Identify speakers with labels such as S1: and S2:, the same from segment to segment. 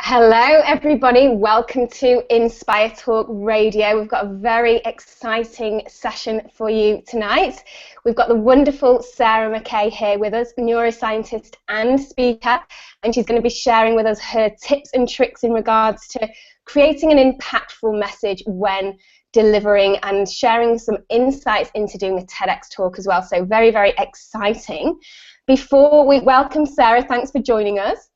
S1: Hello everybody, welcome to InspireTalk Radio. We've got a very exciting session for you tonight. We've got the wonderful Sarah McKay here with us, neuroscientist and speaker, and she's going to be sharing with us her tips and tricks in regards to creating an impactful message when delivering and sharing some insights into doing a TEDx talk as well. So very, very exciting. Before we welcome Sarah, thanks for joining us.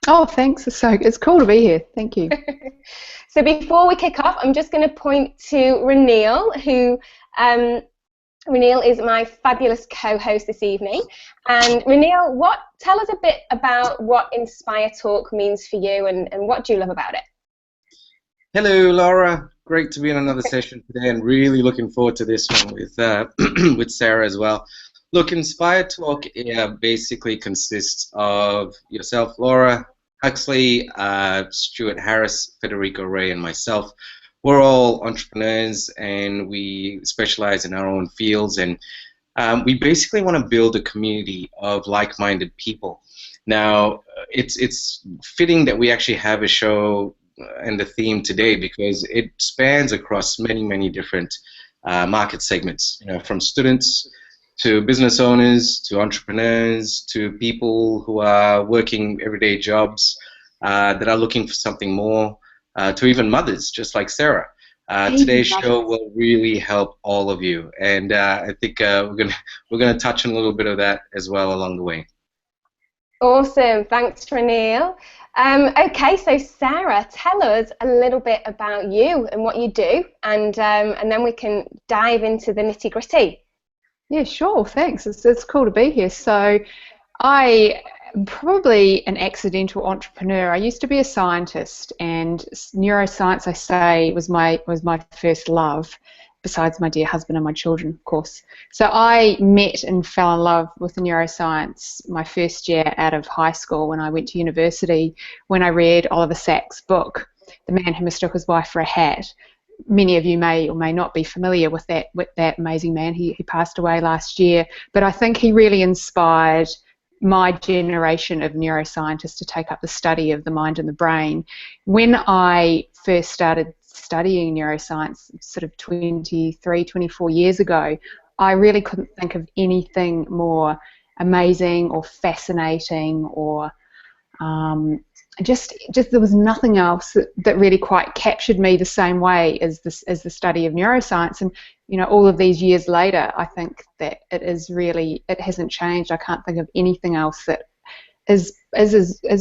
S2: Oh, thanks. It's cool to be here. Thank you.
S1: So before we kick off, I'm just going to point to Reneel, who Reneel is my fabulous co-host this evening. And Reneel, tell us a bit about what InspireTalk means for you, and what do you love about it?
S3: Hello, Laura. Great to be in another session today, and really looking forward to this one with with Sarah as well. Look, InspireTalk basically consists of yourself, Laura Huxley, Stuart Harris, Federico Ray, and myself. We're all entrepreneurs, and we specialize in our own fields, and we basically want to build a community of like-minded people. Now, it's fitting that we actually have a show and the theme today because it spans across many, many different market segments, from students to business owners, to entrepreneurs, to people who are working everyday jobs that are looking for something more, to even mothers, just like Sarah. Today's show will really help all of you, and I think we're gonna touch on a little bit of that as well along the way.
S1: Awesome, thanks, Reneel. Okay, so Sarah, tell us a little bit about you and what you do, and then we can dive into the nitty-gritty.
S2: Yeah, sure, thanks. It's cool to be here. So I am probably an accidental entrepreneur. I used to be a scientist, and neuroscience, I say, was my first love, besides my dear husband and my children, of course. So I met and fell in love with neuroscience my first year out of high school when I went to university, when I read Oliver Sacks' book, The Man Who Mistook His Wife for a Hat. Many of you may or may not be familiar with that amazing man. He passed away last year, but I think he really inspired my generation of neuroscientists to take up the study of the mind and the brain. When I first started studying neuroscience, sort of 23, 24 years ago, I really couldn't think of anything more amazing or fascinating or just there was nothing else that really quite captured me the same way as the study of neuroscience. And all of these years later, I think that it hasn't changed. I can't think of anything else that is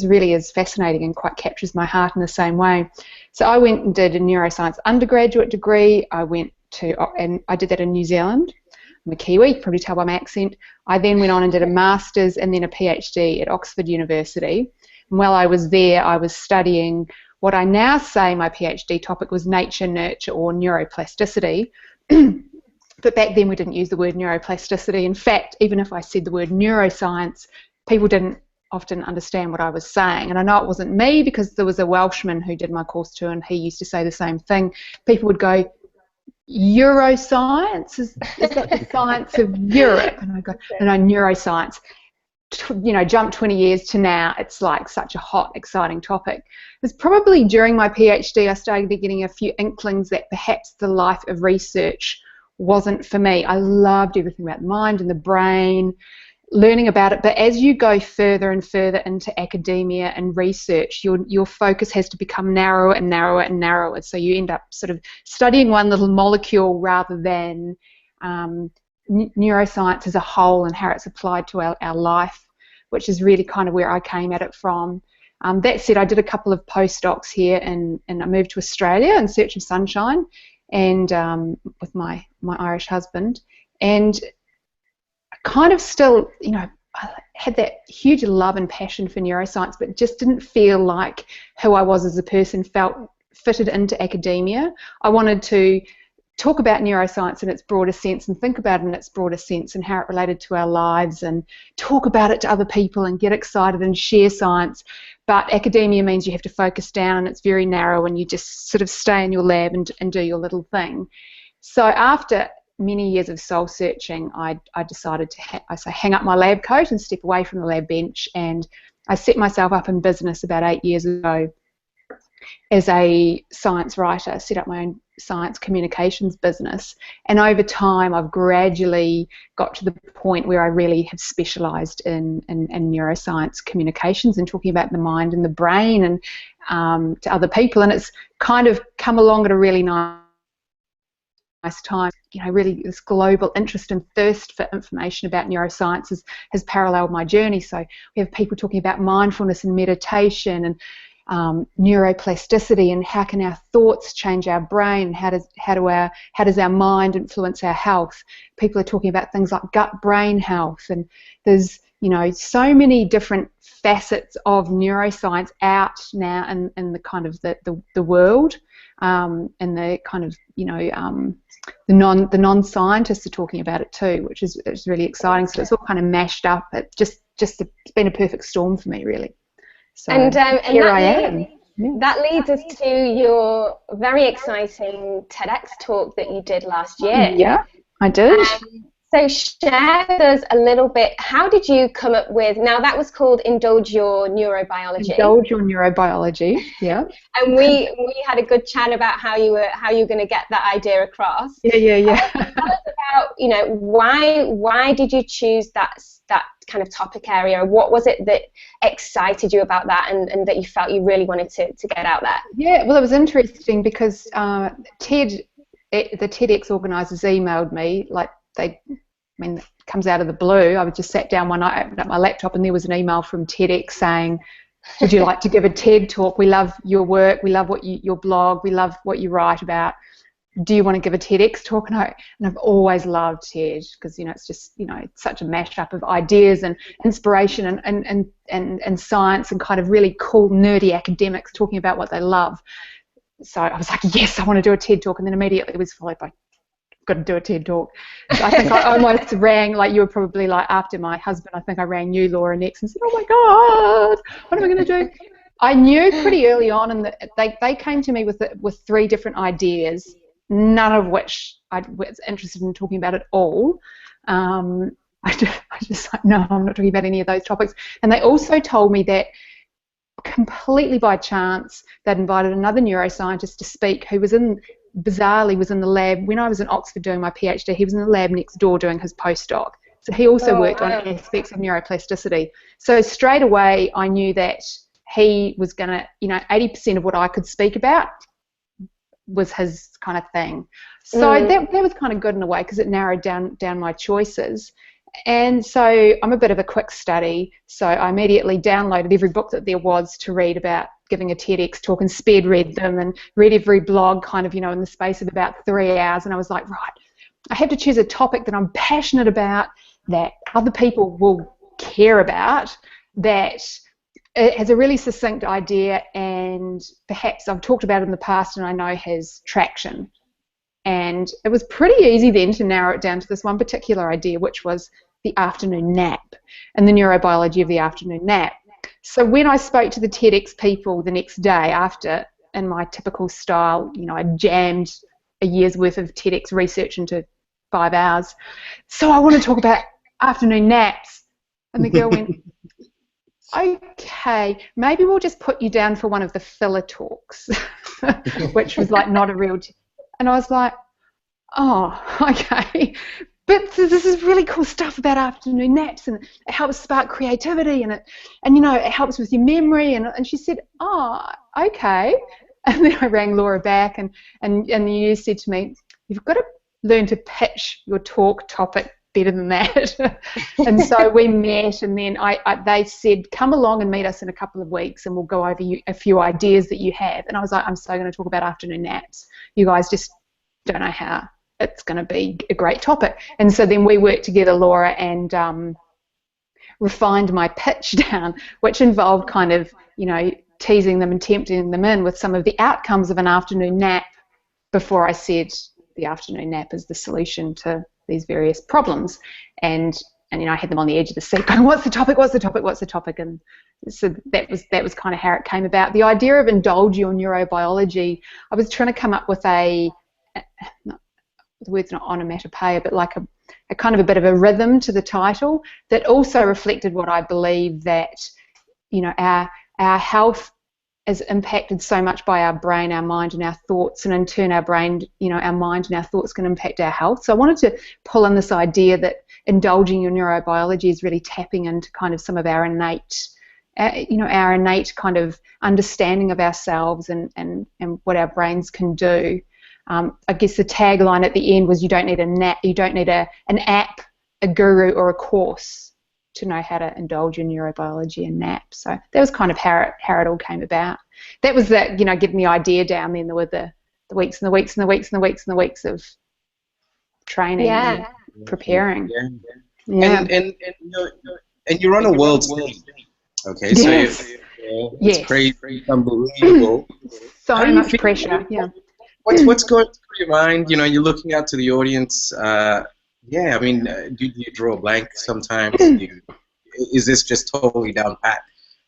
S2: really as fascinating and quite captures my heart in the same way. So I went and did a neuroscience undergraduate degree. And I did that in New Zealand. I'm a Kiwi, you can probably tell by my accent. I then went on and did a master's and then a PhD at Oxford University. And while I was there, I was studying what I now say my PhD topic was nature, nurture, or neuroplasticity. But back then we didn't use the word neuroplasticity. In fact, even if I said the word neuroscience, people didn't often understand what I was saying. And I know it wasn't me, because there was a Welshman who did my course too, and he used to say the same thing. People would go, "Euroscience? Is that the science of Europe?" And I go, "No, neuroscience." Jump 20 years to now, it's like such a hot, exciting topic. It's probably during my PhD I started getting a few inklings that perhaps the life of research wasn't for me. I loved everything about the mind and the brain, learning about it, but as you go further and further into academia and research, your focus has to become narrower and narrower and narrower. So you end up sort of studying one little molecule rather than neuroscience as a whole and how it's applied to our life, which is really kind of where I came at it from. That said, I did a couple of postdocs here, and I moved to Australia in search of sunshine, and with my Irish husband, and I kind of still, I had that huge love and passion for neuroscience, but just didn't feel like who I was as a person felt fitted into academia. I wanted to talk about neuroscience in its broader sense and think about it in its broader sense and how it related to our lives, and talk about it to other people and get excited and share science. But academia means you have to focus down, and it's very narrow, and you just sort of stay in your lab and do your little thing. So after many years of soul searching, I decided to hang up my lab coat and step away from the lab bench, and I set myself up in business about 8 years ago as a science writer, set up my own science communications business, and over time I've gradually got to the point where I really have specialised in neuroscience communications and talking about the mind and the brain and to other people, and it's kind of come along at a really nice time. You know, really this global interest and thirst for information about neuroscience has paralleled my journey. So we have people talking about mindfulness and meditation and neuroplasticity and how can our thoughts change our brain, and how does our mind influence our health. People are talking about things like gut-brain health, and there's, you know, so many different facets of neuroscience out now in the kind of the world, and the kind of, you know, the non-scientists are talking about it too, which is really exciting. So it's all kind of mashed up. It's been a perfect storm for me, really. So
S1: and
S2: here I am. Yeah.
S1: That leads us to your very exciting TEDx talk that you did last year.
S2: Yeah, I did.
S1: So share with us a little bit, how did you come up with, now that was called Indulge Your Neurobiology.
S2: Indulge Your Neurobiology, yeah.
S1: And we had a good chat about how you were going to get that idea across.
S2: Yeah.
S1: Tell us about, you know, why did you choose that kind of topic area? What was it that excited you about that and that you felt you really wanted to get out there?
S2: Yeah, well, it was interesting because the TEDx organisers emailed me, like it comes out of the blue. I just sat down one night, opened up my laptop, and there was an email from TEDx saying, would you like to give a TED talk? We love your work, we love your blog, we love what you write about. Do you want to give a TEDx talk? And I've always loved TED because, you know, it's just, you know, it's such a mashup of ideas and inspiration and science and kind of really cool nerdy academics talking about what they love. So I was like, yes, I want to do a TED talk, and then immediately it was followed by, got to do a TED talk. So I think I almost rang, like you were probably like after my husband, I think I rang you, Laura, next and said, oh my God, what am I going to do? I knew pretty early on, and they came to me with 3 different ideas, none of which I was interested in talking about at all. I just like, no, I'm not talking about any of those topics. And they also told me that completely by chance they'd invited another neuroscientist to speak who bizarrely was in the lab when I was in Oxford doing my PhD. He was in the lab next door doing his postdoc. So he also worked on aspects of neuroplasticity. So straight away I knew that he was going to, you know, 80% of what I could speak about was his kind of thing. So that was kind of good in a way because it narrowed down my choices. And so I'm a bit of a quick study, so I immediately downloaded every book that there was to read about giving a TEDx talk and sped read them and read every blog kind of, you know, in the space of about 3 hours. And I was like, right, I have to choose a topic that I'm passionate about, that other people will care about, that it has a really succinct idea and perhaps I've talked about it in the past and I know has traction. And it was pretty easy then to narrow it down to this one particular idea, which was the afternoon nap and the neurobiology of the afternoon nap. So when I spoke to the TEDx people the next day after, in my typical style, you know, I jammed a year's worth of TEDx research into 5 hours. So I want to talk about afternoon naps. And the girl went, okay, maybe we'll just put you down for one of the filler talks, which was like not a real... And I was like, oh, okay. But this is really cool stuff about afternoon naps, and it helps spark creativity, and you know, it helps with your memory. And she said, oh, okay. And then I rang Laura back, and you said to me, you've got to learn to pitch your talk topic better than that. And so we met, and then they said, come along and meet us in a couple of weeks and we'll go over a few ideas that you have. And I was like, I'm so going to talk about afternoon naps. You guys just don't know how it's going to be a great topic. And so then we worked together, Laura, and refined my pitch down, which involved kind of, you know, teasing them and tempting them in with some of the outcomes of an afternoon nap before I said the afternoon nap is the solution to these various problems. And you know, I had them on the edge of the seat going, what's the topic, what's the topic, what's the topic? And so that was kind of how it came about. The idea of Indulge Your Neurobiology, I was trying to come up with the word's not onomatopoeia, but like a kind of a bit of a rhythm to the title that also reflected what I believe, that, you know, our health is impacted so much by our brain, our mind and our thoughts, and in turn our brain, you know, our mind and our thoughts can impact our health. So I wanted to pull in this idea that indulging your neurobiology is really tapping into kind of some of our innate, you know, our innate kind of understanding of ourselves and what our brains can do. I guess the tagline at the end was, you don't need an app, a guru or a course to know how to indulge in neurobiology and nap. So that was kind of how it all came about. That was the, you know, getting the idea down. Then there were the weeks and the weeks and the weeks and the weeks and the weeks of training and preparing.
S3: Yeah. And you're on a world stage. Okay,
S2: yes.
S3: So it's crazy, unbelievable.
S2: So much pressure. Yeah.
S3: What's going through your mind? You know, you're looking out to the audience. Yeah, I mean, do you draw a blank sometimes? Is this just totally down pat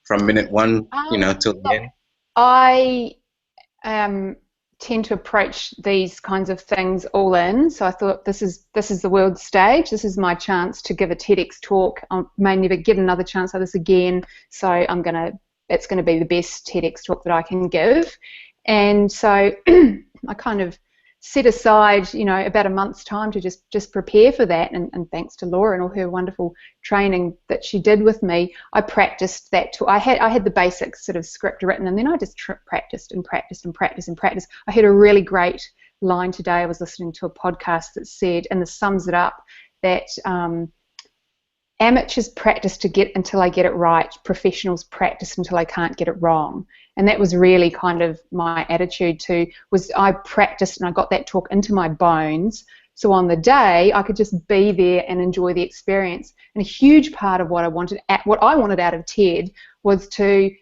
S3: from minute one, you know, till the end?
S2: I tend to approach these kinds of things all in. So I thought, this is the world stage. This is my chance to give a TEDx talk. I may never get another chance like this again. So it's gonna be the best TEDx talk that I can give. And so I kind of set aside, you know, about a month's time to just prepare for that, and thanks to Laura and all her wonderful training that she did with me, I practiced that too. I had the basic sort of script written, and then I just practiced and practiced and practiced and practiced. I heard a really great line today. I was listening to a podcast that said, and this sums it up, that amateurs practice to get until I get it right, professionals practice until I can't get it wrong. And that was really kind of my attitude too, was I practiced and I got that talk into my bones, so on the day I could just be there and enjoy the experience. And a huge part of what I wanted out of TED was to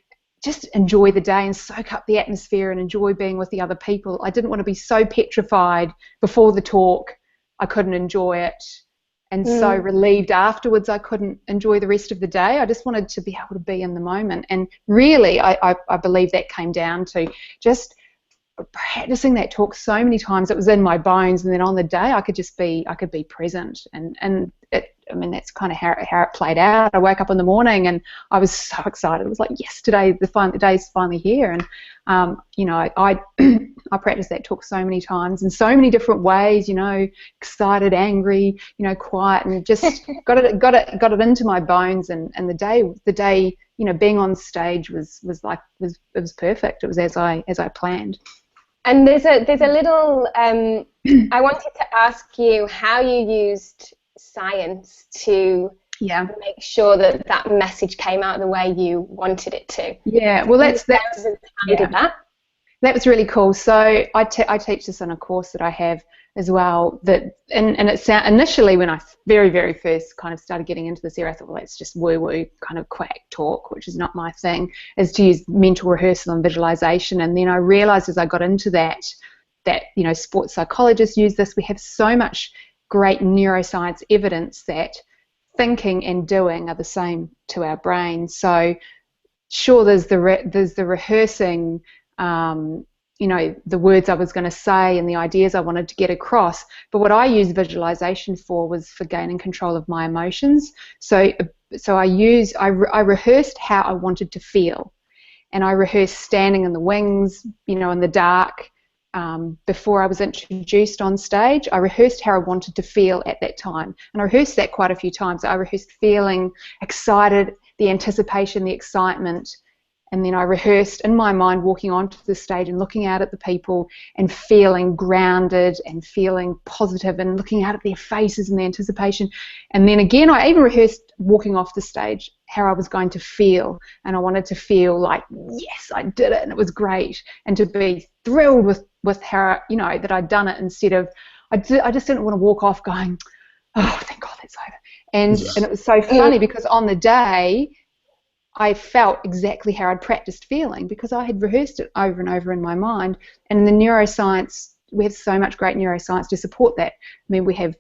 S2: just enjoy the day and soak up the atmosphere and enjoy being with the other people. I didn't want to be so petrified before the talk I couldn't enjoy it, and so relieved afterwards I couldn't enjoy the rest of the day. I just wanted to be able to be in the moment. And really I believe that came down to just practicing that talk so many times. It was in my bones, and then on the day I could be present, and I mean, that's kind of how it played out. I woke up in the morning and I was so excited. It was like, yes, the day's finally here. And you know, I practiced that talk so many times in so many different ways. You know, excited, angry, you know, quiet, and just got it into my bones. And the day, you know, being on stage was perfect. It was as I planned.
S1: And there's a little. I wanted to ask you how you used science to make sure that message came out the way you wanted it to.
S2: Yeah, well, that's
S1: how you did that.
S2: That was really cool. So I teach this on a course that I have as well. And it initially, when I very, very first kind of started getting into this area, I thought, well, that's just woo-woo kind of quack talk, which is not my thing, is to use mental rehearsal and visualization. And then I realized as I got into that, you know, sports psychologists use this. We have so much great neuroscience evidence that thinking and doing are the same to our brain. So sure, there's the rehearsing, you know, the words I was going to say and the ideas I wanted to get across. But what I used visualization for gaining control of my emotions. So I rehearsed how I wanted to feel, and I rehearsed standing in the wings, you know, in the dark. Before I was introduced on stage, I rehearsed how I wanted to feel at that time, and I rehearsed that quite a few times. I rehearsed feeling excited, the anticipation, the excitement, and then I rehearsed in my mind walking onto the stage and looking out at the people and feeling grounded and feeling positive and looking out at their faces and the anticipation. And then again, I even rehearsed walking off the stage how I was going to feel, and I wanted to feel like, yes, I did it and it was great, and to be thrilled with how, you know, that I'd done it, instead of I just didn't want to walk off going, oh, thank God that's over. And it was so funny because on the day I felt exactly how I'd practiced feeling, because I had rehearsed it over and over in my mind. And in the neuroscience, we have so much great neuroscience to support that. I mean, we have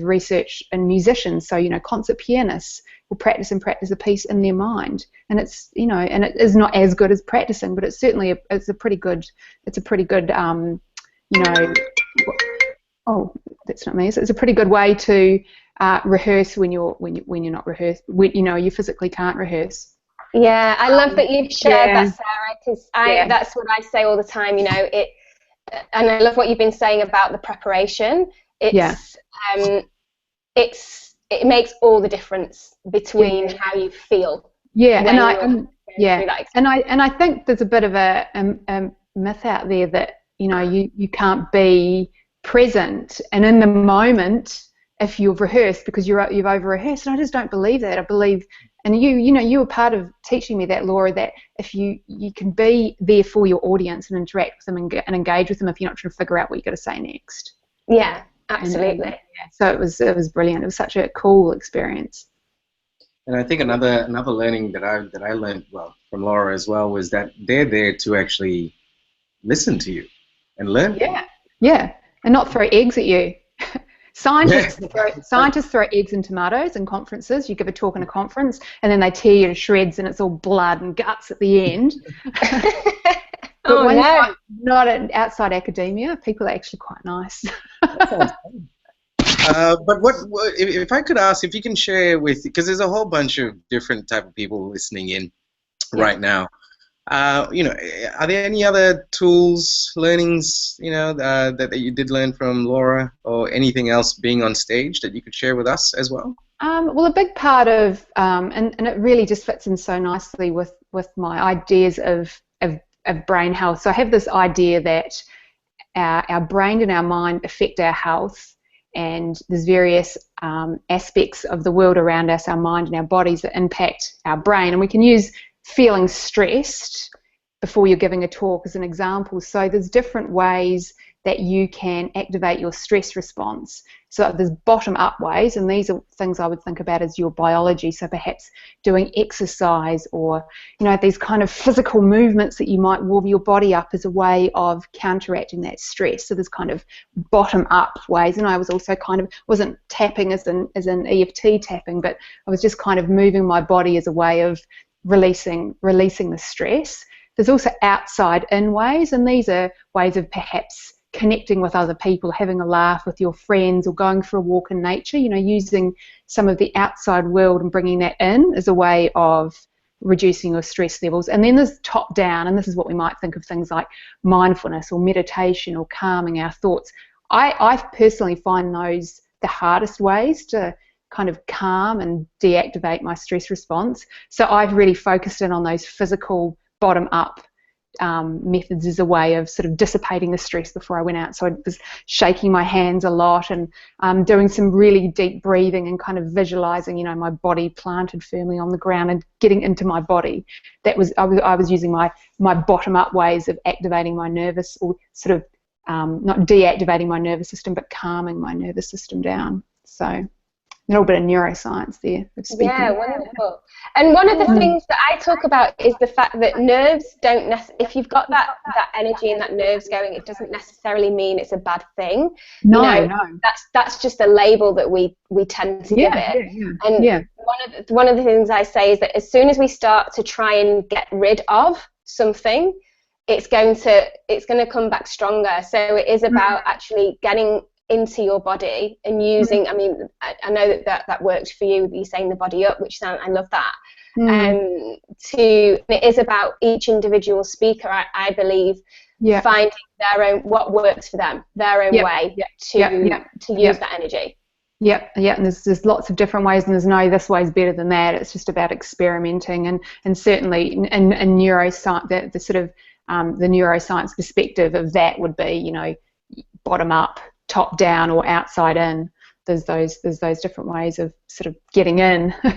S2: research in musicians, so, you know, concert pianists will practice a piece in their mind, and it's, you know, and it is not as good as practicing, but it's certainly it's a pretty good you know, Oh, that's not me. So it's a pretty good way to rehearse when you're not rehearsed. You physically can't rehearse.
S1: Yeah, I love that you've shared that, Sarah, because that's what I say all the time. And I love what you've been saying about the preparation. It makes all the difference between how you feel.
S2: Yeah, and I think there's a bit of a myth out there that you can't be present and in the moment if you've rehearsed because you've over rehearsed, and I just don't believe that. I believe, and you were part of teaching me that, Laura, that if you can be there for your audience and interact with them and engage with them if you're not trying to figure out what you've got to say next.
S1: Yeah, absolutely.
S2: So it was brilliant. It was such a cool experience.
S3: And I think another learning that I learned from Laura as well was that they're there to actually listen to you and learn.
S2: Yeah, and not throw eggs at you. Scientists throw eggs and tomatoes in conferences. You give a talk in a conference, and then they tear you to shreds, and it's all blood and guts at the end. But not outside academia, people are actually quite nice.
S3: That sounds fun. But if I could ask if you can share because there's a whole bunch of different type of people listening in right now. Are there any other tools, learnings, that you did learn from Laura, or anything else being on stage that you could share with us as well?
S2: Well, a big part of, and it really just fits in so nicely with my ideas of brain health. So I have this idea that our brain and our mind affect our health, and there's various aspects of the world around us, our mind and our bodies, that impact our brain, and we can use feeling stressed before you're giving a talk as an example. So there's different ways that you can activate your stress response. So there's bottom-up ways, and these are things I would think about as your biology. So perhaps doing exercise, or these kind of physical movements that you might warm your body up as a way of counteracting that stress. So there's kind of bottom-up ways, and I was also wasn't tapping as in EFT tapping, but I was just kind of moving my body as a way of releasing the stress. There's also outside-in ways, and these are ways of perhaps connecting with other people, having a laugh with your friends, or going for a walk in nature, using some of the outside world and bringing that in as a way of reducing your stress levels. And then there's top down, and this is what we might think of things like mindfulness or meditation or calming our thoughts. I personally find those the hardest ways to kind of calm and deactivate my stress response. So I've really focused in on those physical bottom-up methods as a way of sort of dissipating the stress before I went out. So I was shaking my hands a lot and doing some really deep breathing and kind of visualizing, my body planted firmly on the ground and getting into my body. I was using my bottom-up ways of activating my nervous, or sort of not deactivating my nervous system, but calming my nervous system down. So a little bit of neuroscience there.
S1: Yeah, wonderful. And one of the things that I talk about is the fact that nerves don't if you've got that energy and that nerves going, it doesn't necessarily mean it's a bad thing.
S2: No.
S1: That's just a label that we tend to give it. And one of the things I say is that as soon as we start to try and get rid of something, it's going to come back stronger. So it is about actually getting into your body and using, I know that worked for you, you're saying the body up, which I love that. It is about each individual speaker, I believe, finding their own, what works for them, their own way to use that energy.
S2: And there's lots of different ways, and there's no this way's better than that. It's just about experimenting, and certainly in neuroscience, the sort of the neuroscience perspective of that would be, bottom up, top down, or outside in. There's those different ways of sort of getting into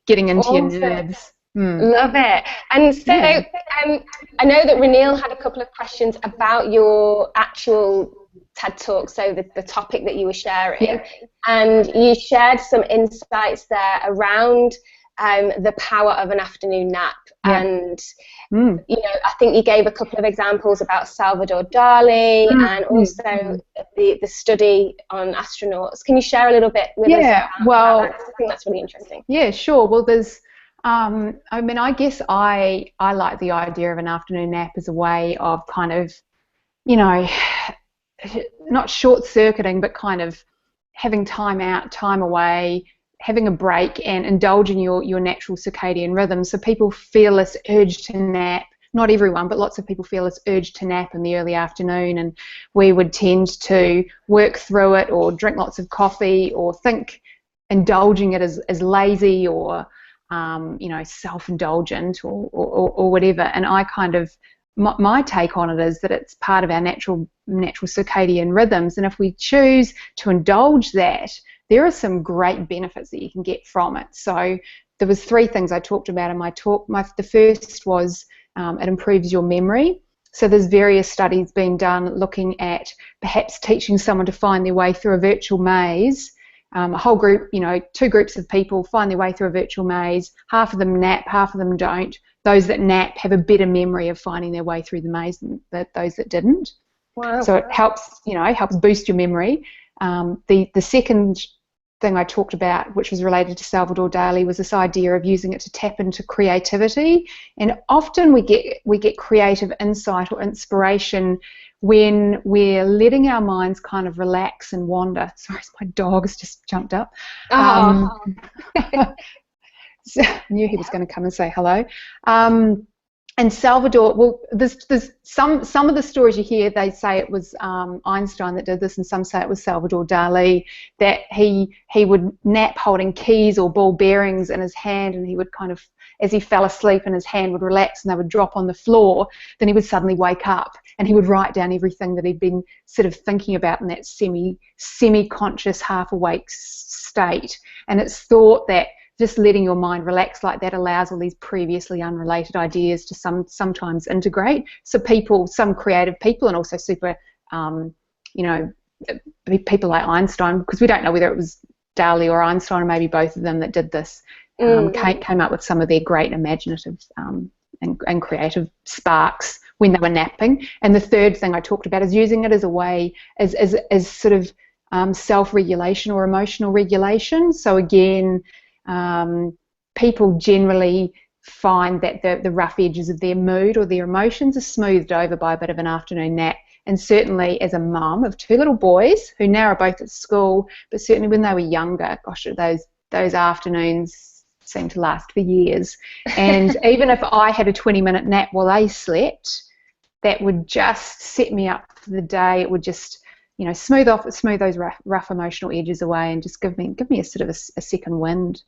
S2: your nerves.
S1: Love it. And so I know that Reneel had a couple of questions about your actual TED Talk, so the topic that you were sharing, and you shared some insights there around the power of an afternoon nap. And I think you gave a couple of examples about Salvador Dali and also the study on astronauts. Can you share a little bit with us about that? I think that's really interesting.
S2: Yeah, sure. Well, there's I guess I like the idea of an afternoon nap as a way of kind of not short-circuiting, but kind of having time out, time away, having a break, and indulging your natural circadian rhythm. So people feel this urge to nap. Not everyone, but lots of people feel this urge to nap in the early afternoon, and we would tend to work through it or drink lots of coffee or think indulging it as lazy or self-indulgent or whatever. And I kind of, my take on it is that it's part of our natural circadian rhythms, and if we choose to indulge that, there are some great benefits that you can get from it. So there was 3 things I talked about in my talk. The first was it improves your memory. So there's various studies being done looking at perhaps teaching someone to find their way through a virtual maze. A whole group, 2 groups of people find their way through a virtual maze. Half of them nap, half of them don't. Those that nap have a better memory of finding their way through the maze than those that didn't.
S1: Wow.
S2: So it helps, helps boost your memory. The second thing I talked about, which was related to Salvador Dali, was this idea of using it to tap into creativity. And often we get creative insight or inspiration when we're letting our minds kind of relax and wander. Sorry, my dog has just jumped up. So I knew he was going to come and say hello. And Salvador, well, there's some of the stories you hear, they say it was Einstein that did this, and some say it was Salvador Dali, that he would nap holding keys or ball bearings in his hand, and he would kind of, as he fell asleep and his hand would relax and they would drop on the floor, then he would suddenly wake up and he would write down everything that he'd been sort of thinking about in that semi-conscious, half-awake state. And it's thought that just letting your mind relax like that allows all these previously unrelated ideas to sometimes integrate. So some creative people, and also super, people like Einstein, because we don't know whether it was Dali or Einstein, or maybe both of them that did this, came up with some of their great imaginative and creative sparks when they were napping. And the third thing I talked about is using it as a way, as sort of self-regulation or emotional regulation. So again, people generally find that the rough edges of their mood or their emotions are smoothed over by a bit of an afternoon nap. And certainly as a mum of 2 little boys who now are both at school, but certainly when they were younger, gosh, those afternoons seem to last for years. And even if I had a 20-minute nap while they slept, that would just set me up for the day. It would just smooth those rough emotional edges away, and just give me a sort of a second wind,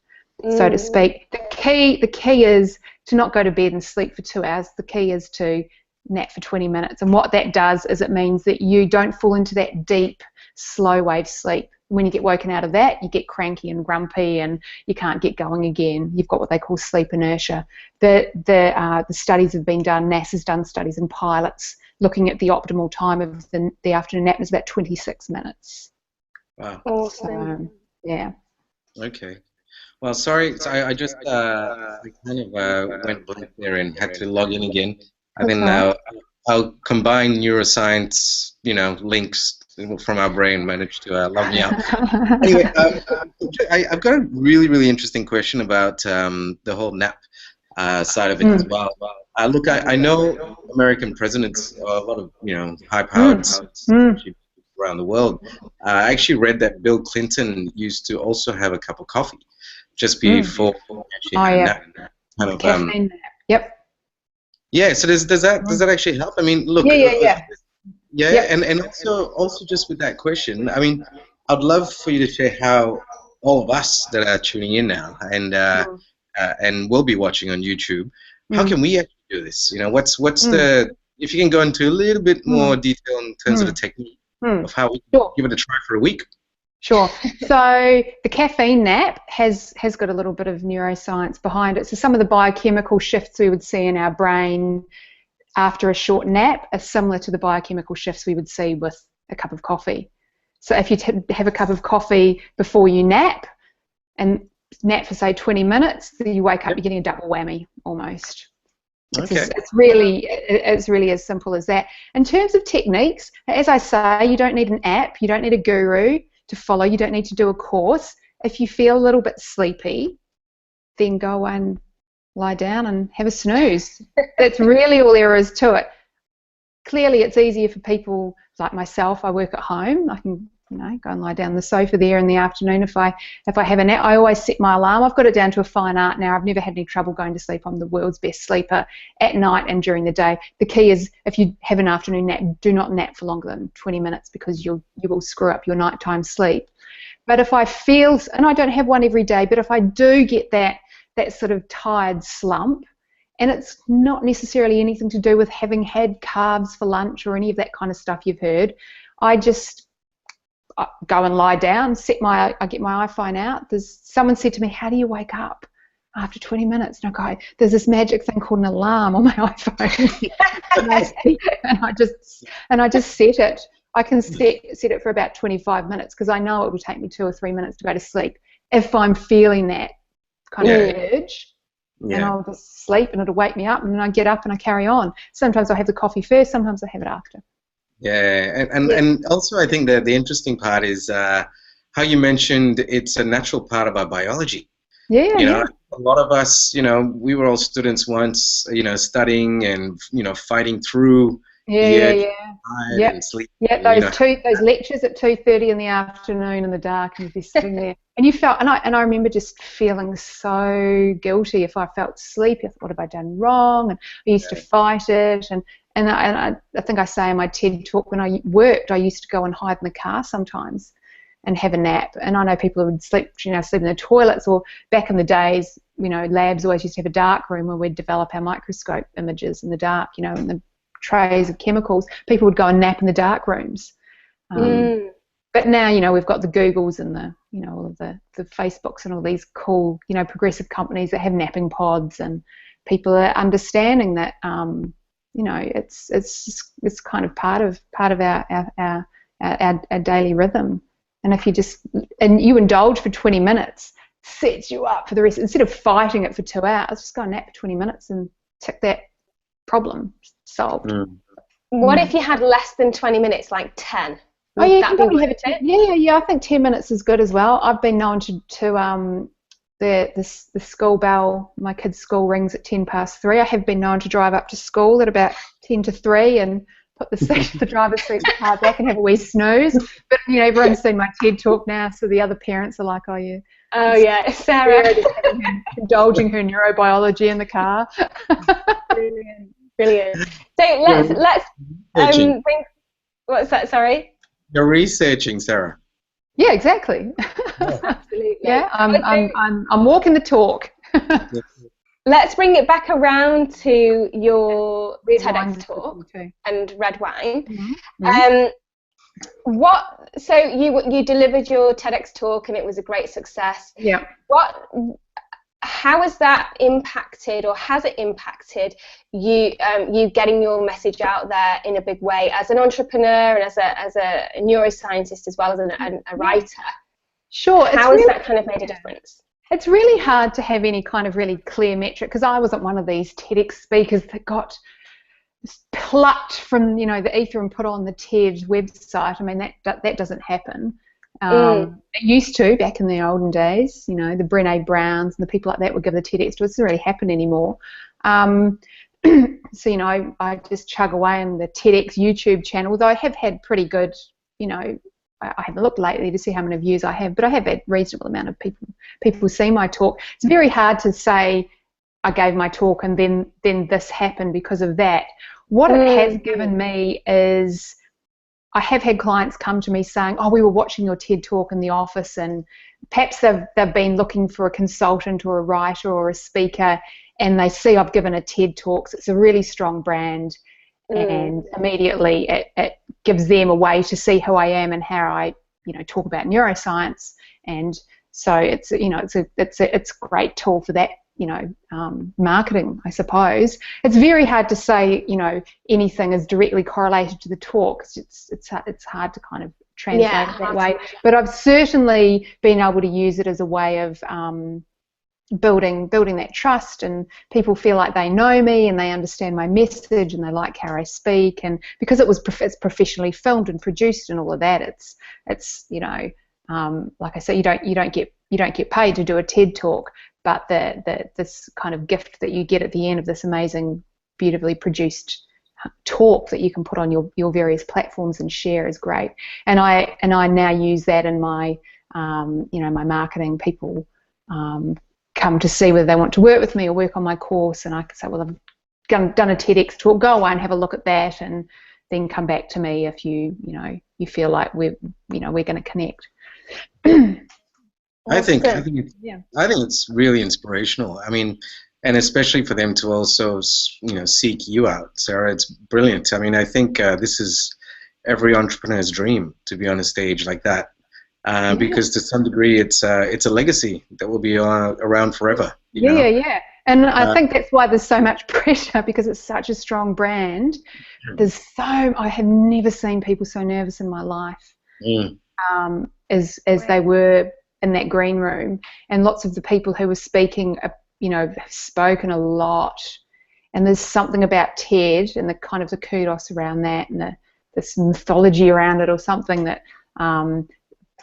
S2: so to speak. The key is to not go to bed and sleep for 2 hours. The key is to nap for 20 minutes. And what that does is it means that you don't fall into that deep, slow wave sleep. When you get woken out of that, you get cranky and grumpy and you can't get going again. You've got what they call sleep inertia. The studies have been done, NASA's done studies in pilots looking at the optimal time of the afternoon nap is about 26 minutes.
S3: Wow.
S1: Awesome.
S2: So, yeah.
S3: Okay. Well, sorry, I just kind of went blank there and had to log in again. And then I'll combine neuroscience, links from our brain, managed to log me out. Anyway, I've got a really, really interesting question about the whole nap side of it as well. Look, I know American presidents, a lot of high-powered around the world. I actually read that Bill Clinton used to also have a cup of coffee just before actually nap. Kind of,
S2: caffeine nap. Yep.
S3: Yeah. So does that actually help? I mean, look. Yeah. And also just with that question, I mean, I'd love for you to share how all of us that are tuning in now and will be watching on YouTube, how can we actually do this? What's the, if you can go into a little bit more detail in terms of the technique of how we can give it a try for a week.
S2: Sure. So the caffeine nap has got a little bit of neuroscience behind it. So some of the biochemical shifts we would see in our brain after a short nap are similar to the biochemical shifts we would see with a cup of coffee. So if you have a cup of coffee before you nap and nap for say 20 minutes, then you wake up, you're getting a double whammy almost.
S3: Okay.
S2: It's really as simple as that. In terms of techniques, as I say, you don't need an app, you don't need a guru to follow, you don't need to do a course. If you feel a little bit sleepy, then go and lie down and have a snooze. That's really all there is to it. Clearly it's easier for people like myself, I work at home. I can, you know, go and lie down on the sofa there in the afternoon if I have a nap. I always set my alarm. I've got it down to a fine art now. I've never had any trouble going to sleep. I'm the world's best sleeper at night and during the day. The key is, if you have an afternoon nap, do not nap for longer than 20 minutes because you will screw up your nighttime sleep. But if I feel, and I don't have one every day, but if I do get that sort of tired slump, and it's not necessarily anything to do with having had carbs for lunch or any of that kind of stuff you've heard, I just go and lie down, I get my iPhone out. Someone said to me, how do you wake up after 20 minutes? And I go, there's this magic thing called an alarm on my iPhone. and I just set it. I can set it for about 25 minutes because I know it will take me 2 or 3 minutes to go to sleep if I'm feeling that kind of urge. And I'll just sleep and it'll wake me up, and then I get up and I carry on. Sometimes I have the coffee first, sometimes I have it after.
S3: Yeah, and also I think that the interesting part is how you mentioned it's a natural part of our biology.
S2: Yeah,
S3: you know, a lot of us, you know, we were all students once, you know, studying and, you know, fighting through and sleep.
S2: Yeah, those lectures at 2:30 in the afternoon in the dark, and you'd be sitting there, and you felt, and I remember just feeling so guilty if I felt sleepy. I thought, what have I done wrong? And I used to fight it, and I think I say in my TED talk, when I worked, I used to go and hide in the car sometimes and have a nap. And I know people who would sleep in the toilets, or back in the days, you know, labs always used to have a dark room where we'd develop our microscope images in the dark, you know, in the trays of chemicals. People would go and nap in the dark rooms. But now, you know, we've got the Googles and the, you know, all of the Facebooks and all these cool, you know, progressive companies that have napping pods, and people are understanding that, you know, it's kind of part of our daily rhythm. And if you indulge for 20 minutes, sets you up for the rest. Instead of fighting it for 2 hours, just go and nap for 20 minutes and tick that problem solved.
S1: What if you had less than 20 minutes, like 10?
S2: Oh yeah, you can have a 10. Yeah. I think 10 minutes is good as well. I've been known to the school bell, my kid's school rings at 3:10. I have been known to drive up to school at about 2:50 and put the driver's seat of the car back and have a wee snooze. But, you know, everyone's seen my TED talk now, so the other parents are like, oh yeah,
S1: Sarah
S2: indulging her neurobiology in the car.
S1: Brilliant. So let's bring. What's that? Sorry.
S3: You're researching, Sarah.
S2: Yeah, exactly.
S1: Absolutely.
S2: Yeah, I'm walking the talk.
S1: Let's bring it back around to your TEDx talk and red wine. So you delivered your TEDx talk and it was a great success.
S2: Yeah.
S1: How has that impacted, or has it impacted you getting your message out there in a big way as an entrepreneur and as a neuroscientist as well as a writer? Sure. How has that kind of made a difference?
S2: It's really hard to have any kind of really clear metric, because I wasn't one of these TEDx speakers that got plucked from, you know, the ether and put on the TED website. I mean, that doesn't happen. It used to back in the olden days, you know, the Brené Browns and the people like that would give the TEDx. It doesn't really happen anymore. So, you know, I just chug away on the TEDx YouTube channel, though I have had pretty good, you know, I haven't looked lately to see how many views I have, but I have had a reasonable amount of people see my talk. It's very hard to say I gave my talk and then this happened because of that. What it has given me is I have had clients come to me saying, oh, we were watching your TED talk in the office, and perhaps they've been looking for a consultant or a writer or a speaker, and they see I've given a TED talk, so it's a really strong brand, and immediately it gives them a way to see who I am and how I, you know, talk about neuroscience. And so it's, you know, it's a great tool for that, you know, marketing, I suppose. It's very hard to say, you know, anything is directly correlated to the talk. It's hard to kind of translate it that way. But I've certainly been able to use it as a way of building that trust, and people feel like they know me and they understand my message and they like how I speak. And because it's professionally filmed and produced and all of that, it's you know, like I said, you don't get paid to do a TED talk, but this kind of gift that you get at the end of this amazing, beautifully produced talk that you can put on your various platforms and share is great. And I now use that in my my marketing. People come to see whether they want to work with me or work on my course, and I can say, well, I've done a TEDx talk, go away and have a look at that, and then come back to me if you feel like we're going to connect.
S3: I think it's really inspirational. I mean, and especially for them to also seek you out, Sarah. It's brilliant. I mean, I think this is every entrepreneur's dream, to be on a stage like that, because to some degree it's a legacy that will be around forever. You know?
S2: Yeah. And I think that's why there's so much pressure, because it's such a strong brand. I have never seen people so nervous in my life as they were in that green room. And lots of the people who were speaking, have spoken a lot. And there's something about TED and the kind of the kudos around that and this mythology around it, or something that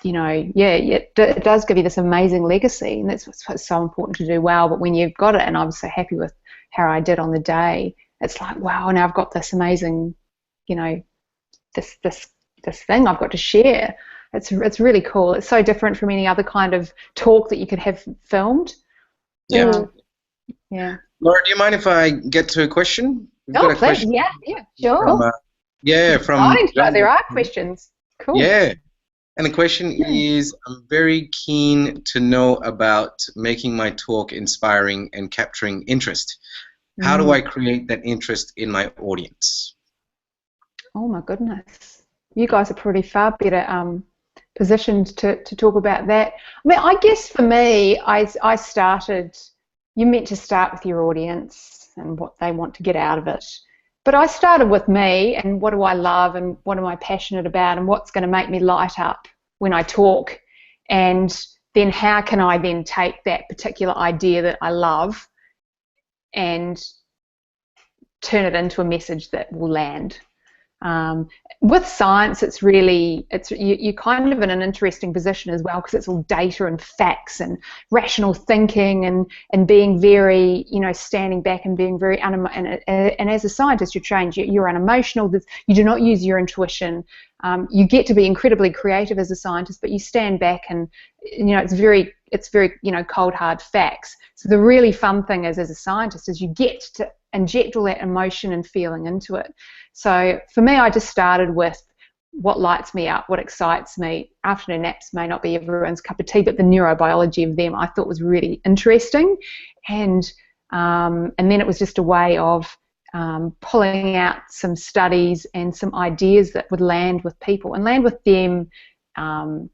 S2: it does give you this amazing legacy, and that's what's so important to do well. But when you've got it, and I was so happy with how I did on the day, it's like, wow, now I've got this amazing, this thing I've got to share. It's really cool. It's so different from any other kind of talk that you could have filmed.
S3: Yeah.
S2: Yeah.
S3: Laura, do you mind if I get to a question? We've got a
S2: please.
S3: question.
S2: Yeah, sure.
S3: There
S2: are questions. Cool.
S3: Yeah. And the question is, I'm very keen to know about making my talk inspiring and capturing interest. How do I create that interest in my audience?
S2: Oh my goodness. You guys are pretty far better positioned to talk about that. I mean, I guess for me, I started, you're meant to start with your audience and what they want to get out of it. But I started with me and what do I love and what am I passionate about and what's going to make me light up when I talk, and then how can I then take that particular idea that I love and turn it into a message that will land. With science, you're kind of in an interesting position as well, because it's all data and facts and rational thinking and being very, standing back and being very and as a scientist, you're trained, you're unemotional. You do not use your intuition. You get to be incredibly creative as a scientist, but you stand back and it's very cold hard facts. So the really fun thing is, as a scientist, is you get to inject all that emotion and feeling into it. So for me, I just started with what lights me up, what excites me. Afternoon naps may not be everyone's cup of tea, but the neurobiology of them I thought was really interesting, and then it was just a way of pulling out some studies and some ideas that would land with people and land with them. I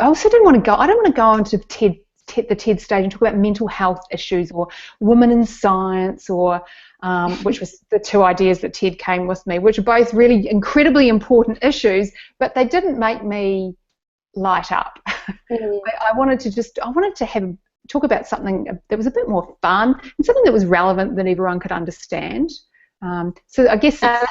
S2: also didn't want to go. I don't want to go into the TED stage and talk about mental health issues or women in science, or which was the two ideas that TED came with me, which are both really incredibly important issues, but they didn't make me light up. I wanted to talk about something that was a bit more fun and something that was relevant that everyone could understand. So I guess it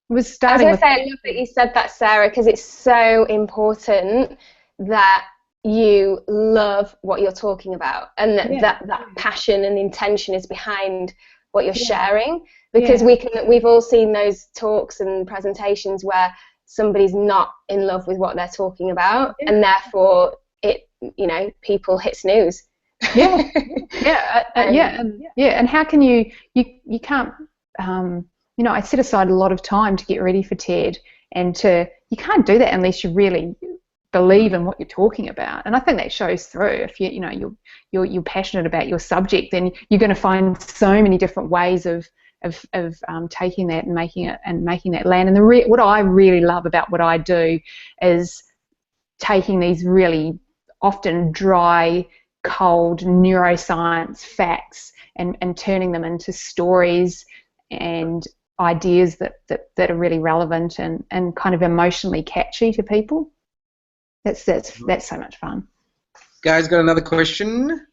S2: was starting.
S1: I was going to say, I love that you said that, Sarah, because it's so important that you love what you're talking about, and that passion and intention is behind what you're sharing, because we've all seen those talks and presentations where somebody's not in love with what they're talking about, and therefore people hit snooze.
S2: And how can you can't I set aside a lot of time to get ready for TED, and you can't do that unless you really believe in what you're talking about, and I think that shows through. If you're passionate about your subject, then you're going to find so many different ways of taking that and making that land. And what I really love about what I do is taking these really often dry, cold neuroscience facts and turning them into stories and ideas that are really relevant and kind of emotionally catchy to people. That's so much fun.
S3: Guys, got another question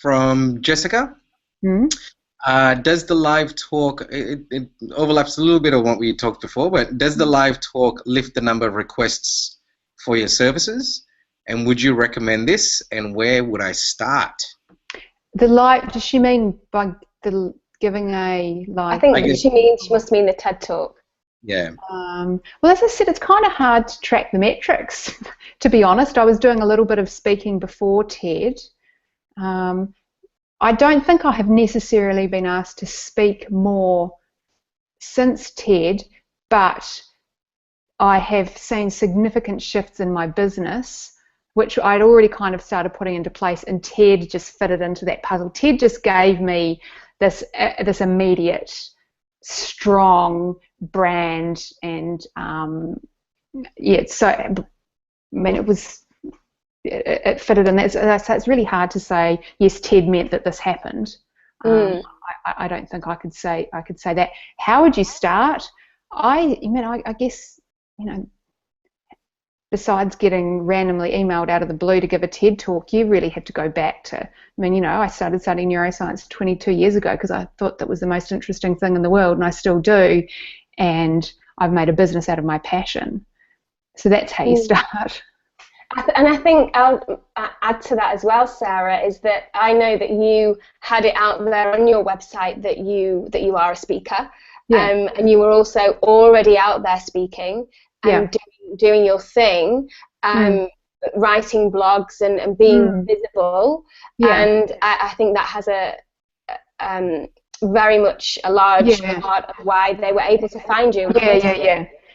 S3: from Jessica. Does the live talk, it overlaps a little bit of what we talked before, but does the live talk lift the number of requests for your services? And would you recommend this? And where would I start?
S2: The live, does she mean by giving a
S1: I think she must mean the TED Talk.
S3: Yeah.
S2: Well, as I said, it's kind of hard to track the metrics. To be honest, I was doing a little bit of speaking before TED. I don't think I have necessarily been asked to speak more since TED, but I have seen significant shifts in my business, which I'd already kind of started putting into place, and TED just fitted into that puzzle. TED just gave me this immediate, strong brand, and so I mean it fitted in that. So it's really hard to say yes, TED meant that this happened. I don't think I could say that. How would you start? I guess, besides getting randomly emailed out of the blue to give a TED talk, you really had to go back to, I started studying neuroscience 22 years ago because I thought that was the most interesting thing in the world, and I still do, and I've made a business out of my passion. So that's how you start.
S1: And I think I'll add to that as well, Sarah, is that I know that you had it out there on your website that you are a speaker, and you were also already out there speaking and doing your thing, writing blogs and being visible. And I think that has a very much a large part of why they were able to find you.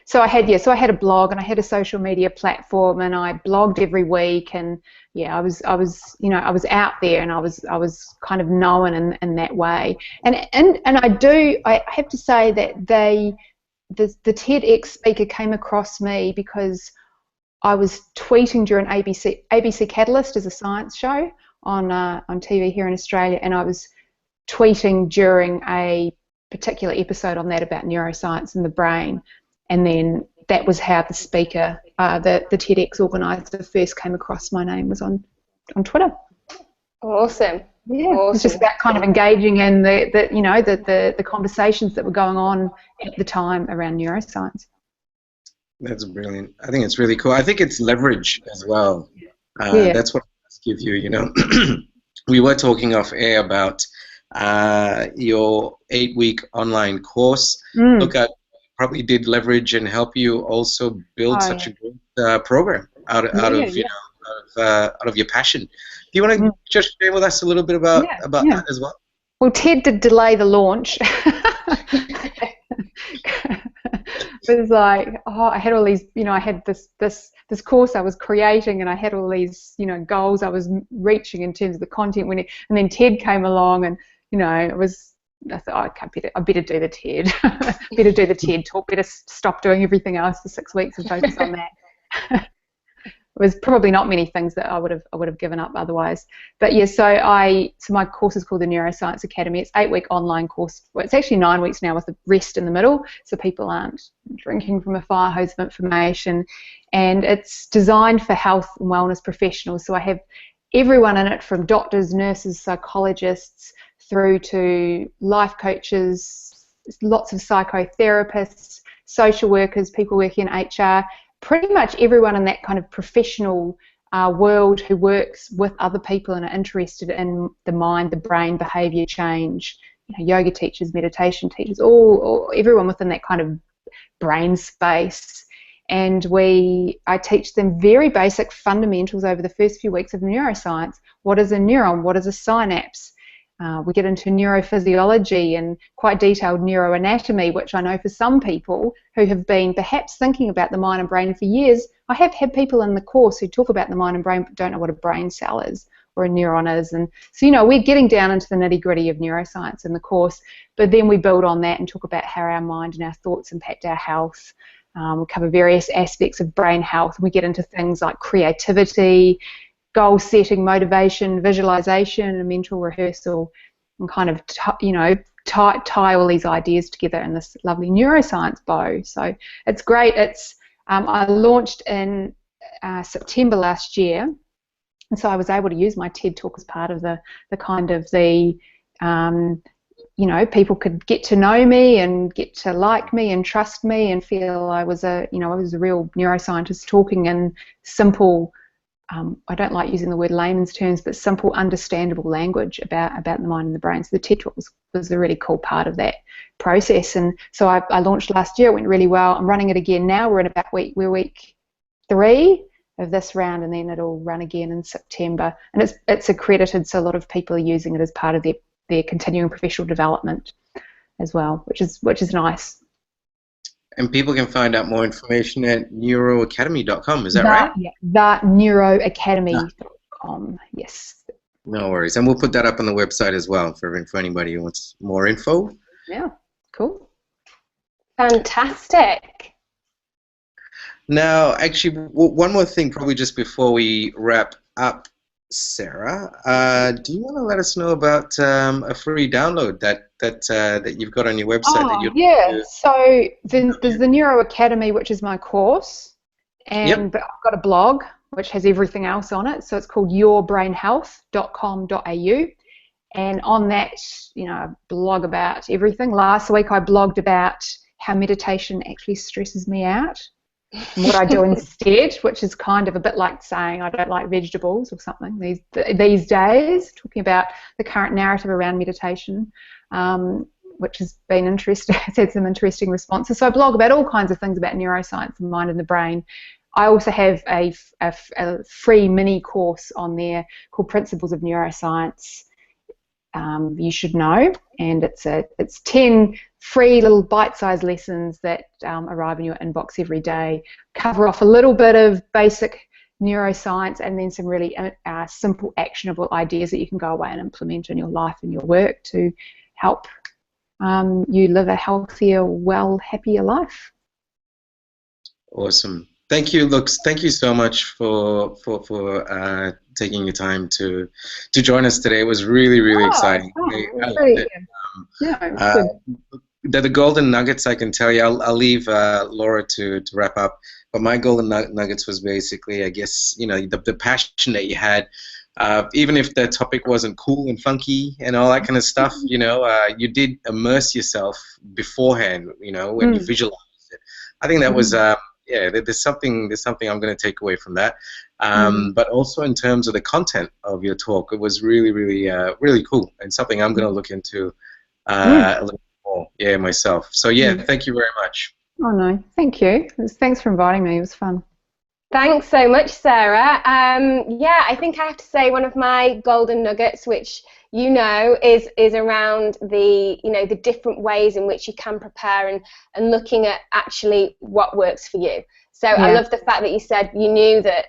S2: So I had a blog, and I had a social media platform, and I blogged every week, and I was out there, and I was kind of known in that way. And I have to say that the TEDx speaker came across me because I was tweeting during ABC Catalyst as a science show on TV here in Australia, and I was tweeting during a particular episode on that about neuroscience and the brain. And then that was how the speaker, the TEDx organizer, first came across my name, was on Twitter.
S1: Awesome.
S2: Yeah, awesome. It's just about kind of engaging in the conversations that were going on at the time around neuroscience.
S3: That's brilliant. I think it's really cool. I think it's leverage as well. That's what I ask of you. We were talking off air about your 8-week online course. Look at probably did leverage and help you also build such a great program out of your passion. Do you want to just share with us a little bit about that as well?
S2: Well, TED did delay the launch. It was like, I had all these, I had this course I was creating, and I had all these, goals I was reaching in terms of the content and then TED came along, and I thought, I better do the TED. Better do the TED talk. Better stop doing everything else for 6 weeks and focus on that. It was probably not many things that I would have given up otherwise. But so my course is called the Neuroscience Academy. It's 8-week online course. Well, it's actually 9 weeks now with the rest in the middle, so people aren't drinking from a fire hose of information. And it's designed for health and wellness professionals. So I have everyone in it, from doctors, nurses, psychologists, through to life coaches, lots of psychotherapists, social workers, people working in HR, pretty much everyone in that kind of professional world who works with other people and are interested in the mind, the brain, behaviour change, yoga teachers, meditation teachers, everyone within that kind of brain space. And I teach them very basic fundamentals over the first few weeks of neuroscience. What is a neuron? What is a synapse? We get into neurophysiology and quite detailed neuroanatomy, which I know for some people who have been perhaps thinking about the mind and brain for years. I have had people in the course who talk about the mind and brain but don't know what a brain cell is or a neuron is. And so, we're getting down into the nitty-gritty of neuroscience in the course, but then we build on that and talk about how our mind and our thoughts impact our health. We cover various aspects of brain health. We get into things like creativity, goal setting, motivation, visualization, and mental rehearsal, and kind of tie all these ideas together in this lovely neuroscience bow. So it's great. I launched in September last year, and so I was able to use my TED talk as part of the people could get to know me and get to like me and trust me and feel I was a real neuroscientist talking in simple I don't like using the word layman's terms, but simple, understandable language about the mind and the brain. So the TED Talk was a really cool part of that process. And so I launched last year. It went really well. I'm running it again now. We're week 3 of this round, and then it'll run again in September. And it's accredited, so a lot of people are using it as part of their continuing professional development as well, which is nice.
S3: And people can find out more information at neuroacademy.com, is that right?
S2: Yeah, neuroacademy.com, yes.
S3: No worries. And we'll put that up on the website as well for anybody who wants more info.
S2: Yeah, cool.
S1: Fantastic.
S3: Now, actually, one more thing probably just before we wrap up, Sarah. Do you want to let us know about a free download that you've got on your website?
S2: So there's the Neuro Academy, which is my course, and but I've got a blog which has everything else on it. So it's called yourbrainhealth.com.au, and on that, I blog about everything. Last week I blogged about how meditation actually stresses me out, and what I do instead, which is kind of a bit like saying I don't like vegetables or something these days, talking about the current narrative around meditation, which has been interesting. It's had some interesting responses. So I blog about all kinds of things about neuroscience, the mind and the brain. I also have a free mini course on there called Principles of Neuroscience. You should know, and it's 10 free little bite-sized lessons that arrive in your inbox every day, cover off a little bit of basic neuroscience, and then some really simple, actionable ideas that you can go away and implement in your life and your work to help you live a healthier, happier life.
S3: Awesome. Thank you, Lux. Thank you so much for taking your time to join us today. It was really exciting. The golden nuggets, I can tell you. I'll leave Laura to wrap up. But my golden nuggets was basically, I guess, the passion that you had. Even if the topic wasn't cool and funky and all that kind of stuff, you did immerse yourself beforehand. When you visualized it. I think that was. There's something I'm going to take away from that. But also in terms of the content of your talk, it was really cool, and something I'm going to look into a little more, myself. So thank you very much.
S2: Oh no, thank you. Thanks for inviting me. It was fun.
S1: Thanks so much, Sarah. I think I have to say one of my golden nuggets, which is around the different ways in which you can prepare and looking at actually what works for you. So I love the fact that you said you knew that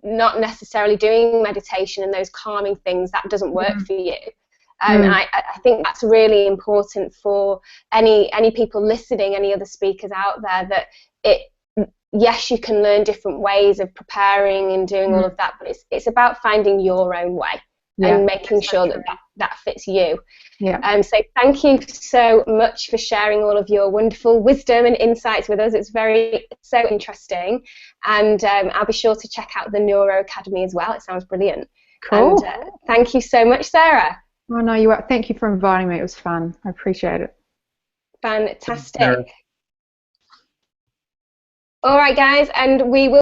S1: not necessarily doing meditation and those calming things, that doesn't work for you. And I think that's really important for any people listening, any other speakers out there, that yes, you can learn different ways of preparing and doing all of that, but it's about finding your own way and making sure that fits you. So thank you so much for sharing all of your wonderful wisdom and insights with us. It's so interesting, and I'll be sure to check out the Neuro Academy as well. It sounds brilliant.
S2: Cool.
S1: And thank you so much, Sarah.
S2: Oh no, you are. Thank you for inviting me. It was fun. I appreciate it.
S1: Fantastic. All right, guys, and we will